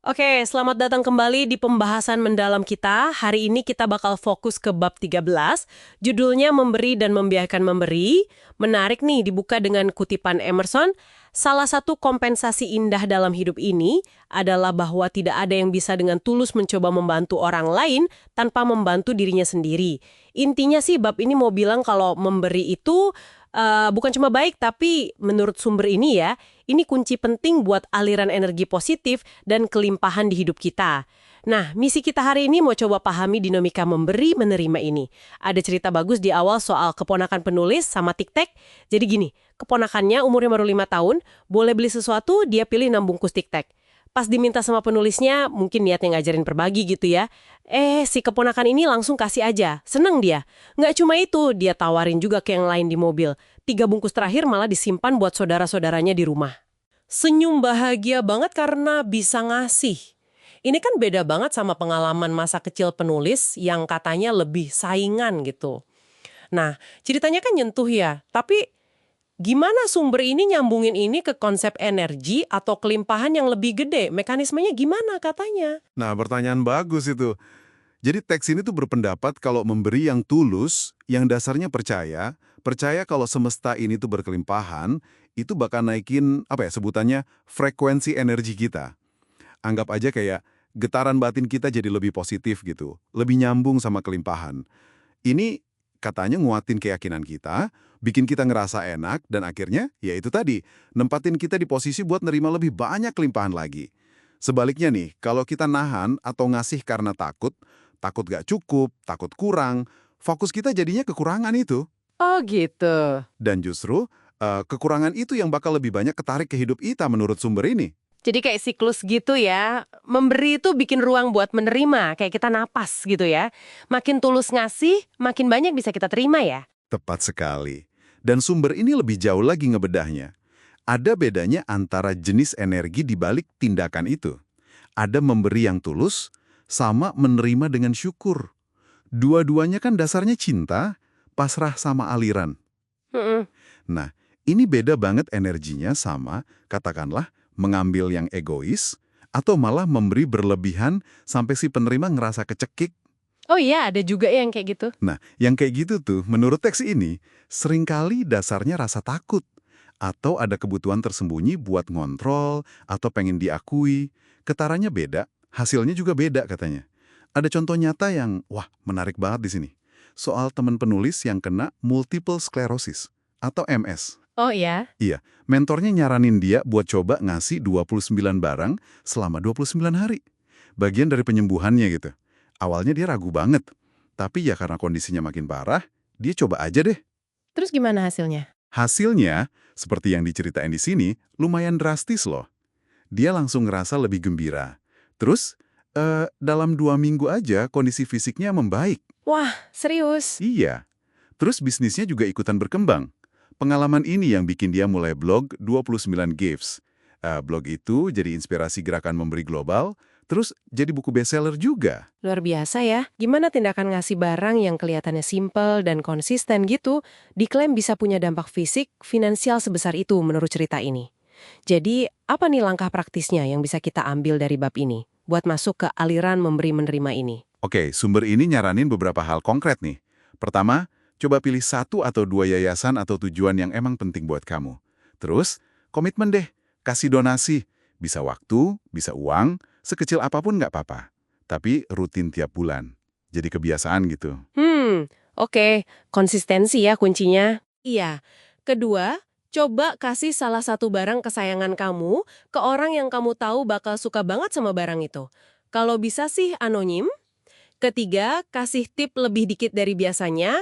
Oke, selamat datang kembali di pembahasan mendalam kita. Hari ini kita bakal fokus ke bab 13. Judulnya Memberi dan Membiarkan Memberi. Menarik nih, dibuka dengan kutipan Emerson. Salah satu kompensasi indah dalam hidup ini adalah bahwa tidak ada yang bisa dengan tulus mencoba membantu orang lain tanpa membantu dirinya sendiri. Intinya sih bab ini mau bilang kalau memberi itu bukan cuma baik, tapi menurut sumber ini ya, ini kunci penting buat aliran energi positif dan kelimpahan di hidup kita. Nah, misi kita hari ini mau coba pahami dinamika memberi menerima ini. Ada cerita bagus di awal soal keponakan penulis sama Tik-Tek. Jadi gini, keponakannya umurnya baru 5 tahun, boleh beli sesuatu, dia pilih 6 bungkus Tik-Tek. Pas diminta sama penulisnya, mungkin niatnya ngajarin berbagi gitu ya. Si keponakan ini langsung kasih aja. Seneng dia. Nggak cuma itu, dia tawarin juga ke yang lain di mobil. 3 bungkus terakhir malah disimpan buat saudara-saudaranya di rumah. Senyum bahagia banget karena bisa ngasih. Ini kan beda banget sama pengalaman masa kecil penulis yang katanya lebih saingan gitu. Nah, ceritanya kan nyentuh ya, tapi gimana sumber ini nyambungin ini ke konsep energi atau kelimpahan yang lebih gede? Mekanismenya gimana katanya? Nah, pertanyaan bagus itu. Jadi teks ini tuh berpendapat kalau memberi yang tulus, yang dasarnya percaya, percaya kalau semesta ini tuh berkelimpahan, itu bakal naikin, apa ya sebutannya, frekuensi energi kita. Anggap aja kayak getaran batin kita jadi lebih positif gitu, lebih nyambung sama kelimpahan. Ini katanya nguatin keyakinan kita, bikin kita ngerasa enak, dan akhirnya, ya itu tadi, nempatin kita di posisi buat nerima lebih banyak kelimpahan lagi. Sebaliknya nih, kalau kita nahan atau ngasih karena takut, takut gak cukup, takut kurang, fokus kita jadinya kekurangan itu. Oh gitu. Dan justru, kekurangan itu yang bakal lebih banyak ketarik ke hidup kita menurut sumber ini. Jadi kayak siklus gitu ya. Memberi itu bikin ruang buat menerima, kayak kita napas gitu ya. Makin tulus ngasih, makin banyak bisa kita terima ya. Tepat sekali. Dan sumber ini lebih jauh lagi ngebedahnya. Ada bedanya antara jenis energi di balik tindakan itu. Ada memberi yang tulus, sama menerima dengan syukur. Dua-duanya kan dasarnya cinta, pasrah sama aliran. Mm-mm. Nah, ini beda banget energinya sama, katakanlah, mengambil yang egois, atau malah memberi berlebihan sampai si penerima ngerasa kecekik. Oh iya, ada juga yang kayak gitu. Nah, yang kayak gitu tuh, menurut teks ini, seringkali dasarnya rasa takut, atau ada kebutuhan tersembunyi buat ngontrol, atau pengen diakui. Getarannya beda, hasilnya juga beda katanya. Ada contoh nyata yang, wah, menarik banget di sini. Soal teman penulis yang kena multiple sclerosis, atau MS. Oh iya? Iya, mentornya nyaranin dia buat coba ngasih 29 barang selama 29 hari. Bagian dari penyembuhannya gitu. Awalnya dia ragu banget, tapi ya karena kondisinya makin parah, dia coba aja deh. Terus gimana hasilnya? Hasilnya, seperti yang diceritain di sini, lumayan drastis loh. Dia langsung ngerasa lebih gembira. Terus, dalam 2 minggu aja kondisi fisiknya membaik. Wah, serius? Iya. Terus bisnisnya juga ikutan berkembang. Pengalaman ini yang bikin dia mulai blog 29 Gives. Blog itu jadi inspirasi gerakan memberi global, terus jadi buku bestseller juga. Luar biasa ya. Gimana tindakan ngasih barang yang kelihatannya simpel dan konsisten gitu, diklaim bisa punya dampak fisik, finansial sebesar itu menurut cerita ini. Jadi, apa nih langkah praktisnya yang bisa kita ambil dari bab ini, buat masuk ke aliran memberi-menerima ini? Oke, sumber ini nyaranin beberapa hal konkret nih. Pertama, coba pilih 1 atau 2 yayasan atau tujuan yang emang penting buat kamu. Terus, komitmen deh, kasih donasi. Bisa waktu, bisa uang, sekecil apapun nggak apa-apa. Tapi rutin tiap bulan. Jadi kebiasaan gitu. Oke. Konsistensi ya kuncinya. Iya. Kedua, coba kasih salah satu barang kesayangan kamu ke orang yang kamu tahu bakal suka banget sama barang itu. Kalau bisa sih anonim. Ketiga, kasih tip lebih dikit dari biasanya.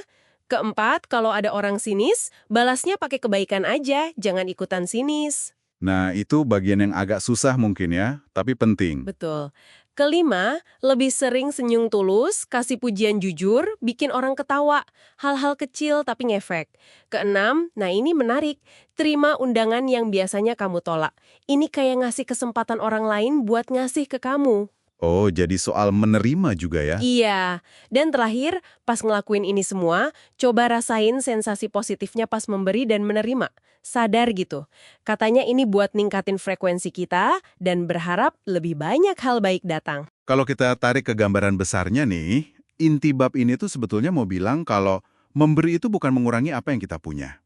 Keempat, kalau ada orang sinis, balasnya pakai kebaikan aja, jangan ikutan sinis. Nah, itu bagian yang agak susah mungkin ya, tapi penting. Betul. Kelima, lebih sering senyum tulus, kasih pujian jujur, bikin orang ketawa. Hal-hal kecil tapi ngefek. Keenam, nah ini menarik, terima undangan yang biasanya kamu tolak. Ini kayak ngasih kesempatan orang lain buat ngasih ke kamu. Oh, jadi soal menerima juga ya? Iya, dan terakhir, pas ngelakuin ini semua, coba rasain sensasi positifnya pas memberi dan menerima. Sadar gitu. Katanya ini buat ningkatin frekuensi kita dan berharap lebih banyak hal baik datang. Kalau kita tarik ke gambaran besarnya nih, inti bab ini tuh sebetulnya mau bilang kalau memberi itu bukan mengurangi apa yang kita punya.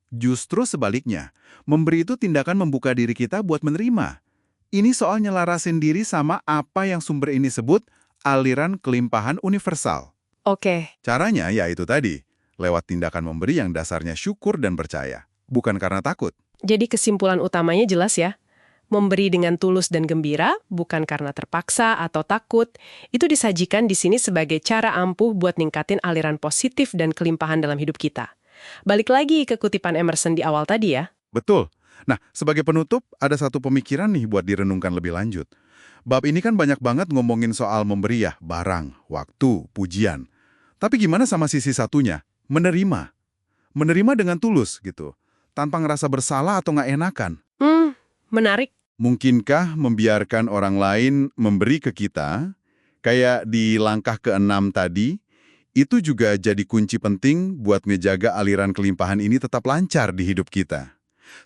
Justru sebaliknya, memberi itu tindakan membuka diri kita buat menerima. Ini soal nyelarasin diri sama apa yang sumber ini sebut aliran kelimpahan universal. Oke, Caranya ya itu tadi, lewat tindakan memberi yang dasarnya syukur dan percaya, bukan karena takut. jadi kesimpulan utamanya jelas ya. Memberi dengan tulus dan gembira, bukan karena terpaksa atau takut, itu disajikan di sini sebagai cara ampuh buat ningkatin aliran positif dan kelimpahan dalam hidup kita. Balik lagi ke kutipan Emerson di awal tadi ya. Betul. Nah, sebagai penutup, ada satu pemikiran nih buat direnungkan lebih lanjut. Bab ini kan banyak banget ngomongin soal memberi ya, barang, waktu, pujian. Tapi gimana sama sisi satunya? Menerima. Menerima dengan tulus gitu. Tanpa ngerasa bersalah atau nggak enakan. Menarik. Mungkinkah membiarkan orang lain memberi ke kita, kayak di langkah ke-6 tadi, itu juga jadi kunci penting buat ngejaga aliran kelimpahan ini tetap lancar di hidup kita.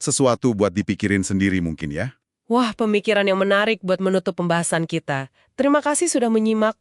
Sesuatu buat dipikirin sendiri mungkin ya. Wah, pemikiran yang menarik buat menutup pembahasan kita. Terima kasih sudah menyimak.